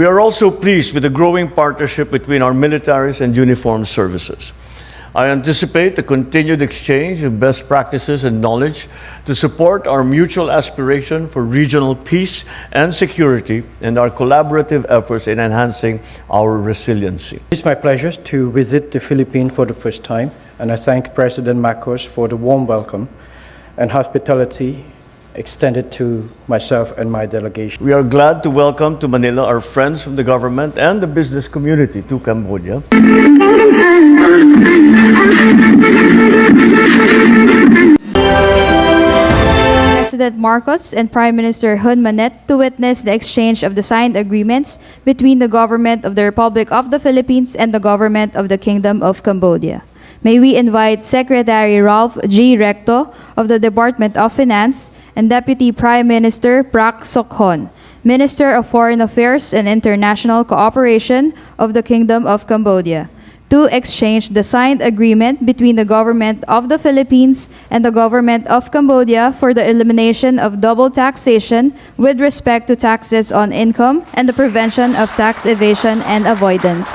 We are also pleased with the growing partnership between our militaries and uniformed services. I anticipate the continued exchange of best practices and knowledge to support our mutual aspiration for regional peace and security and our collaborative efforts in enhancing our resiliency. It's my pleasure to visit the Philippines for the first time, and I thank President Marcos for the warm welcome and hospitality extended to myself and my delegation. We are glad to welcome to Manila our friends from the government and the business community to Cambodia. President Marcos and Prime Minister Hun Manet to witness the exchange of the signed agreements between the Government of the Republic of the Philippines and the Government of the Kingdom of Cambodia. May we invite Secretary Ralph G. Recto of the Department of Finance and Deputy Prime Minister Prak Sokhon, Minister of Foreign Affairs and International Cooperation of the Kingdom of Cambodia, to exchange the signed agreement between the Government of the Philippines and the Government of Cambodia for the elimination of double taxation with respect to taxes on income and the prevention of tax evasion and avoidance.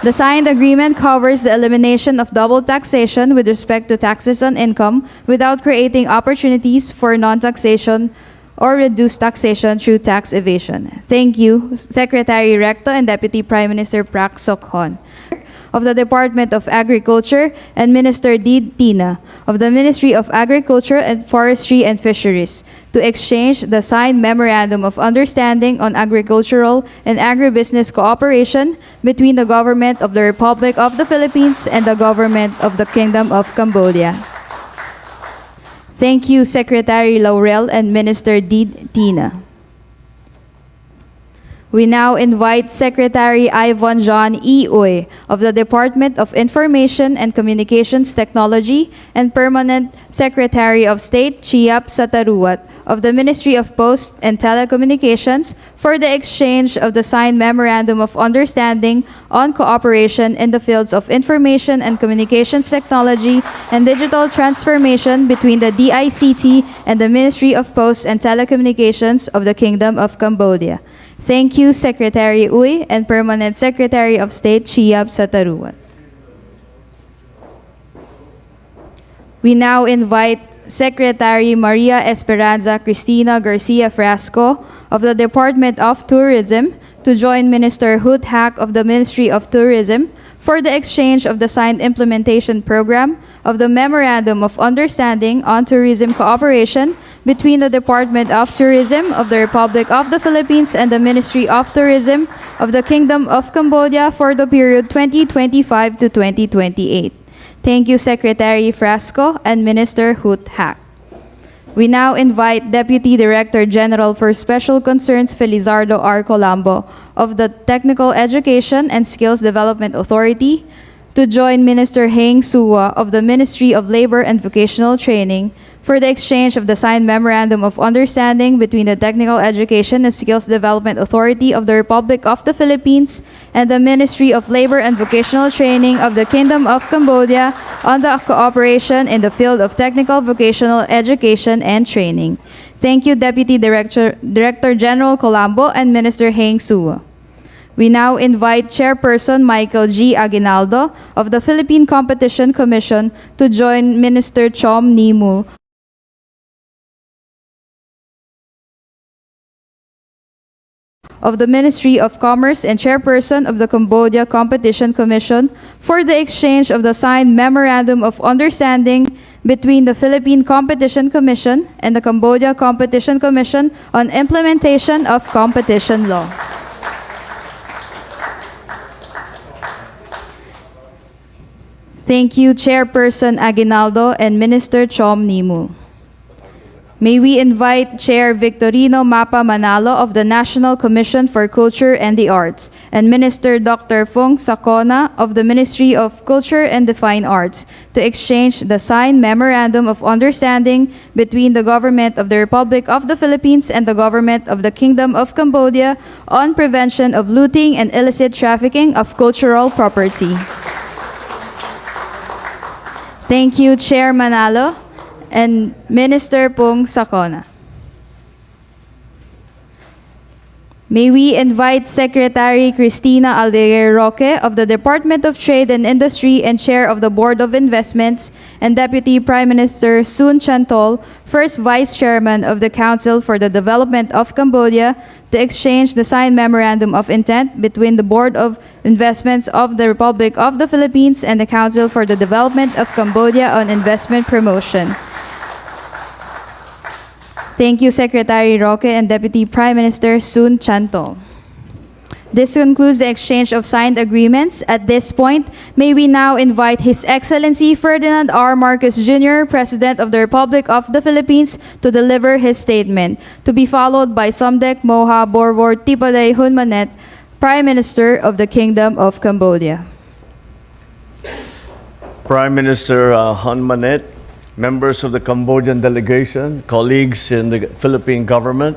The signed agreement covers the elimination of double taxation with respect to taxes on income without creating opportunities for non-taxation or reduced taxation through tax evasion. Thank you, Secretary Recto and Deputy Prime Minister Prak Sokhon of the Department of Agriculture and Minister Did Tina of the Ministry of Agriculture and Forestry and Fisheries to exchange the signed Memorandum of Understanding on Agricultural and Agribusiness Cooperation between the Government of the Republic of the Philippines and the Government of the Kingdom of Cambodia. Thank you, Secretary Laurel and Minister Did Tina. We now invite Secretary Ivan John E. Uy of the Department of Information and Communications Technology and Permanent Secretary of State Chiap Sataruat of the Ministry of Posts and Telecommunications for the exchange of the signed Memorandum of Understanding on cooperation in the fields of information and communications technology and digital transformation between the DICT and the Ministry of Posts and Telecommunications of the Kingdom of Cambodia. Thank you, Secretary Uy and Permanent Secretary of State Chiap Sataruat. We now invite Secretary Maria Esperanza Cristina Garcia Frasco of the Department of Tourism to join Minister Hut Hak of the Ministry of Tourism for the exchange of the signed implementation program of the Memorandum of Understanding on Tourism Cooperation between the Department of Tourism of the Republic of the Philippines and the Ministry of Tourism of the Kingdom of Cambodia for the period 2025 to 2028. Thank you, Secretary Frasco and Minister Hut Hak. We now invite Deputy Director General for Special Concerns Felizardo R. Colombo of the Technical Education and Skills Development Authority to join Minister Heng Sua of the Ministry of Labor and Vocational Training for the exchange of the signed Memorandum of Understanding between the Technical Education and Skills Development Authority of the Republic of the Philippines and the Ministry of Labor and Vocational Training of the Kingdom of Cambodia on the cooperation in the field of technical vocational education and training. Thank you, Deputy Director General Colombo and Minister Heng Sua. We now invite Chairperson Michael G. Aguinaldo of the Philippine Competition Commission to join Minister Chom Nimul of the Ministry of Commerce and Chairperson of the Cambodia Competition Commission for the exchange of the signed Memorandum of Understanding between the Philippine Competition Commission and the Cambodia Competition Commission on implementation of competition law. Thank you, Chairperson Aguinaldo and Minister Chom Nimul. May we invite Chair Victorino Mapa Manalo of the National Commission for Culture and the Arts and Minister Dr. Fung Sakona of the Ministry of Culture and the Fine Arts to exchange the signed Memorandum of Understanding between the Government of the Republic of the Philippines and the Government of the Kingdom of Cambodia on prevention of looting and illicit trafficking of cultural property. Thank you, Chair Manalo and Minister Pung Sakona. May we invite Secretary Cristina Aldeguer-Roque of the Department of Trade and Industry and Chair of the Board of Investments, and Deputy Prime Minister Sun Chantol, First Vice Chairman of the Council for the Development of Cambodia, to exchange the signed Memorandum of Intent between the Board of Investments of the Republic of the Philippines and the Council for the Development of Cambodia on investment promotion. Thank you, Secretary Roque and Deputy Prime Minister Sun Chantol. This concludes the exchange of signed agreements. At this point, may we now invite His Excellency Ferdinand R. Marcos Jr., President of the Republic of the Philippines, to deliver his statement, to be followed by Somdek Moha Borwor Tipaday Hunmanet, Prime Minister of the Kingdom of Cambodia. Prime Minister Hunmanet, members of the Cambodian delegation, colleagues in the Philippine government,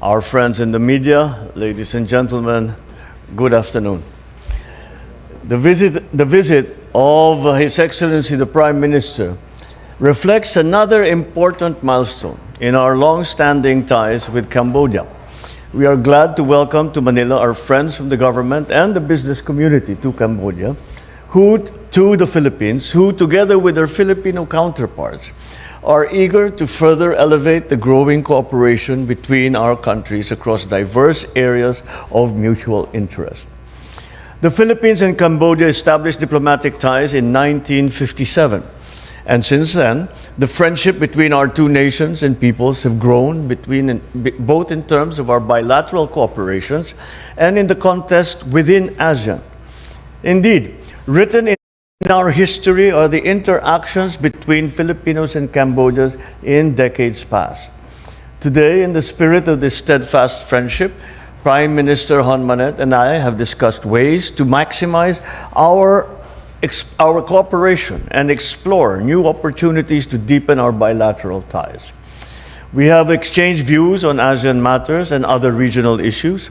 our friends in the media, ladies and gentlemen, good afternoon. The visit of His Excellency the Prime Minister reflects another important milestone in our long-standing ties with Cambodia. We are glad to welcome to Manila our friends from the government and the business community to Cambodia, to the Philippines, who together with their Filipino counterparts are eager to further elevate the growing cooperation between our countries across diverse areas of mutual interest. The Philippines and Cambodia established diplomatic ties in 1957, and since then, the friendship between our two nations and peoples have grown both in terms of our bilateral cooperations and in the context within ASEAN. Indeed, written in our history are the interactions between Filipinos and Cambodians in decades past. Today, in the spirit of this steadfast friendship, Prime Minister Hunmanet and I have discussed ways to maximize our cooperation and explore new opportunities to deepen our bilateral ties. We have exchanged views on ASEAN matters and other regional issues.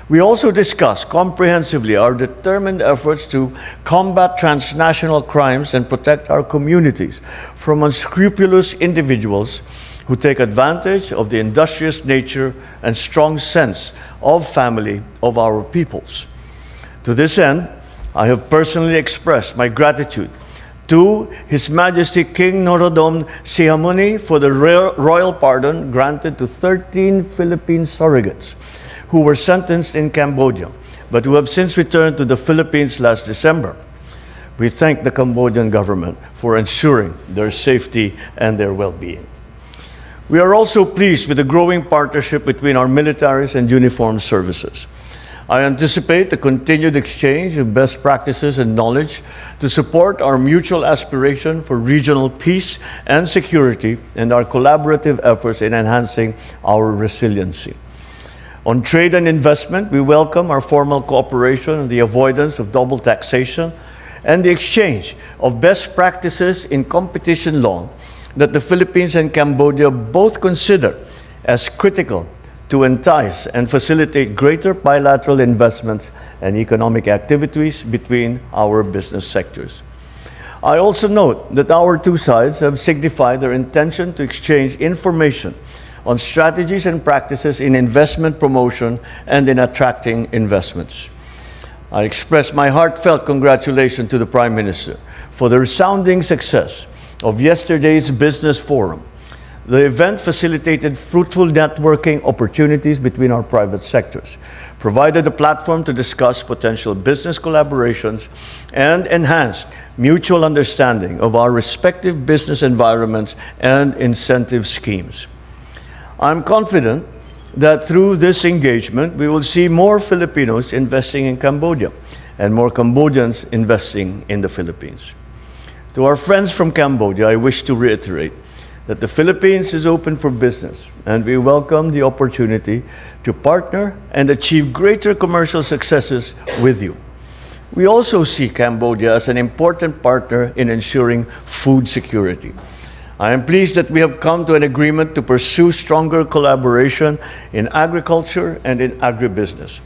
We also discussed comprehensively our determined efforts to combat transnational crimes and protect our communities from unscrupulous individuals who take advantage of the industrious nature and strong sense of family of our peoples. To this end, I have personally expressed my gratitude to His Majesty King Norodom Sihamuni for the royal pardon granted to 13 Philippine surrogates who were sentenced in Cambodia, but who have since returned to the Philippines last December. We thank the Cambodian government for ensuring their safety and their well-being. We are also pleased with the growing partnership between our militaries and uniformed services. I anticipate the continued exchange of best practices and knowledge to support our mutual aspiration for regional peace and security and our collaborative efforts in enhancing our resiliency. On trade and investment, we welcome our formal cooperation on the avoidance of double taxation and the exchange of best practices in competition law that the Philippines and Cambodia both consider as critical to entice and facilitate greater bilateral investments and economic activities between our business sectors. I also note that our two sides have signified their intention to exchange information on strategies and practices in investment promotion and in attracting investments. I express my heartfelt congratulations to the Prime Minister for the resounding success of yesterday's business forum. The event facilitated fruitful networking opportunities between our private sectors, provided a platform to discuss potential business collaborations, and enhanced mutual understanding of our respective business environments and incentive schemes. I'm confident that through this engagement, we will see more Filipinos investing in Cambodia and more Cambodians investing in the Philippines. To our friends from Cambodia, I wish to reiterate that the Philippines is open for business, and we welcome the opportunity to partner and achieve greater commercial successes with you. We also see Cambodia as an important partner in ensuring food security. I am pleased that we have come to an agreement to pursue stronger collaboration in agriculture and in agribusiness.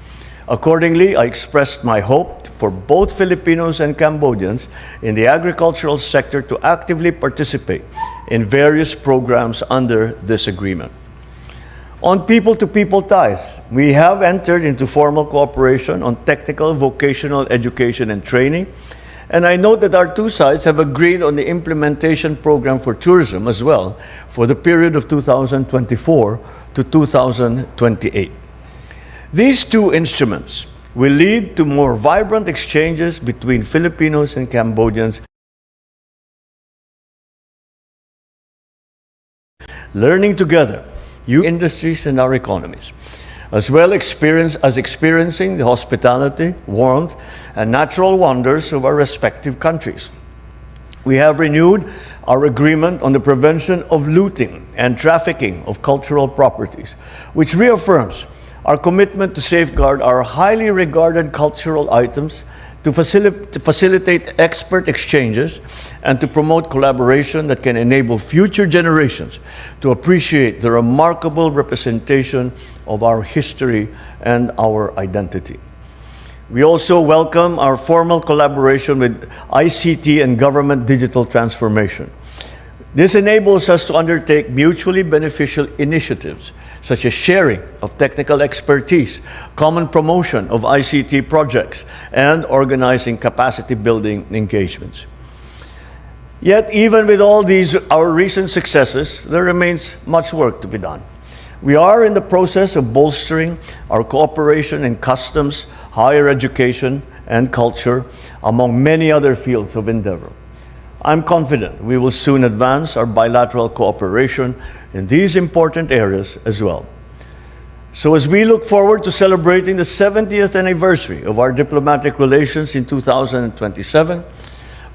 Accordingly, I expressed my hope for both Filipinos and Cambodians in the agricultural sector to actively participate in various programs under this agreement. On people-to-people ties, We have entered into formal cooperation on technical vocational education and training, and I note that our two sides have agreed on the implementation program for tourism as well for the period of 2024 to 2028. These two instruments will lead to more vibrant exchanges between Filipinos and Cambodians, learning together new industries and our economies, as well as experiencing the hospitality, warmth, and natural wonders of our respective countries. We have renewed our agreement on the prevention of looting and trafficking of cultural properties, which reaffirms our commitment to safeguard our highly regarded cultural items, to facilitate expert exchanges, and to promote collaboration that can enable future generations to appreciate the remarkable representation of our history and our identity. We also welcome our formal collaboration with ICT and government digital transformation. This enables us to undertake mutually beneficial initiatives, such as sharing of technical expertise, common promotion of ICT projects, and organizing capacity building engagements. Yet, even with all these, our recent successes, there remains much work to be done. We are in the process of bolstering our cooperation in customs, higher education, and culture, among many other fields of endeavor. I'm confident we will soon advance our bilateral cooperation in these important areas as well. So as we look forward to celebrating the 70th anniversary of our diplomatic relations in 2027,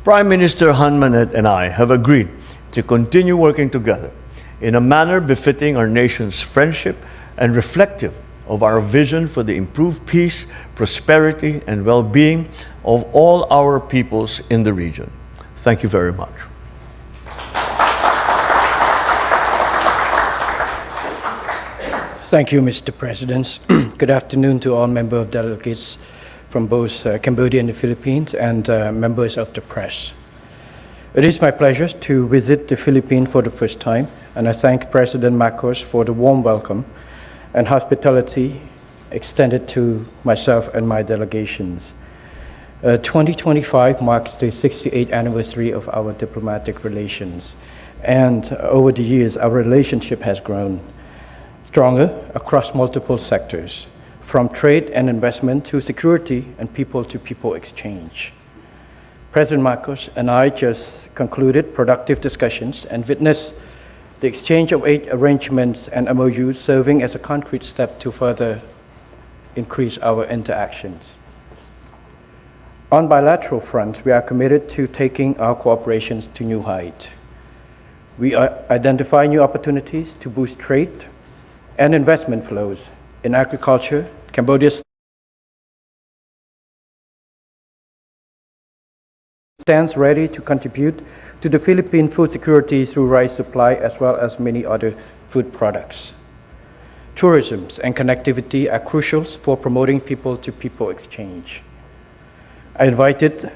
Prime Minister Han Manet and I have agreed to continue working together in a manner befitting our nation's friendship and reflective of our vision for the improved peace, prosperity, and well-being of all our peoples in the region. Thank you very much. Thank you, Mr. President. Good afternoon to all members of delegates from both Cambodia and the Philippines and members of the press. It is my pleasure to visit the Philippines for the first time, and I thank President Marcos for the warm welcome and hospitality extended to myself and my delegations. 2025 marks the 68th anniversary of our diplomatic relations, and over the years, our relationship has grown stronger across multiple sectors, from trade and investment to security and people-to-people exchange. President Marcos and I just concluded productive discussions and witnessed the exchange of 8 arrangements and MOUs serving as a concrete step to further increase our interactions. On bilateral front, we are committed to taking our cooperations to new heights. We identify new opportunities to boost trade and investment flows in agriculture. Cambodia stands ready to contribute to the Philippine food security through rice supply as well as many other food products. Tourism and connectivity are crucial for promoting people-to-people exchange. I invited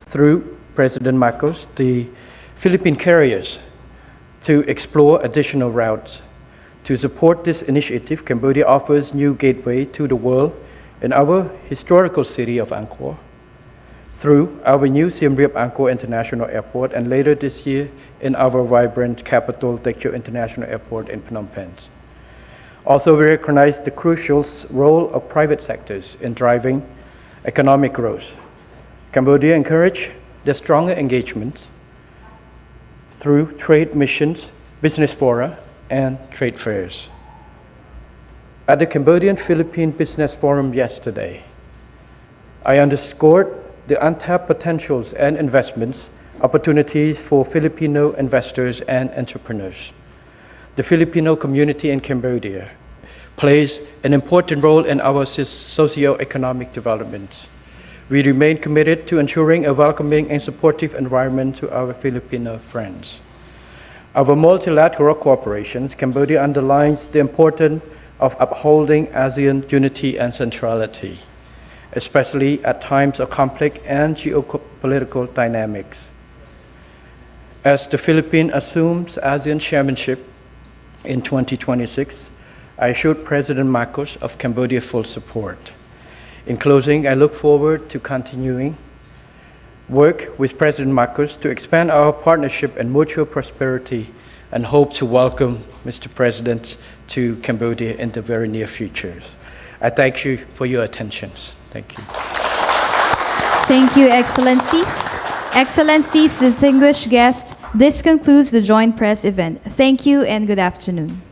through President Marcos the Philippine carriers to explore additional routes. To support this initiative, Cambodia offers new gateway to the world in our historical city of Angkor, through our new Siem Reap Angkor International Airport, and later this year in our vibrant capital, Techo International Airport in Phnom Penh. Also, we recognize the crucial role of private sectors in driving economic growth. Cambodia encouraged the stronger engagement through trade missions, business fora, and trade fairs. At the Cambodian-Philippine Business Forum yesterday, I underscored the untapped potentials and investments opportunities for Filipino investors and entrepreneurs. The Filipino community in Cambodia plays an important role in our socio-economic development. We remain committed to ensuring a welcoming and supportive environment to our Filipino friends. Our multilateral cooperations, Cambodia underlines the importance of upholding ASEAN unity and centrality, especially at times of conflict and geopolitical dynamics. As the Philippines assumes ASEAN chairmanship in 2026, I assured President Marcos of Cambodia full support. In closing, I look forward to continuing work with President Marcos to expand our partnership and mutual prosperity, and hope to welcome Mr. President to Cambodia in the very near futures. I thank you for your attentions. Thank you. Thank you, Excellencies. Excellencies, distinguished guests, this concludes the joint press event. Thank you and good afternoon.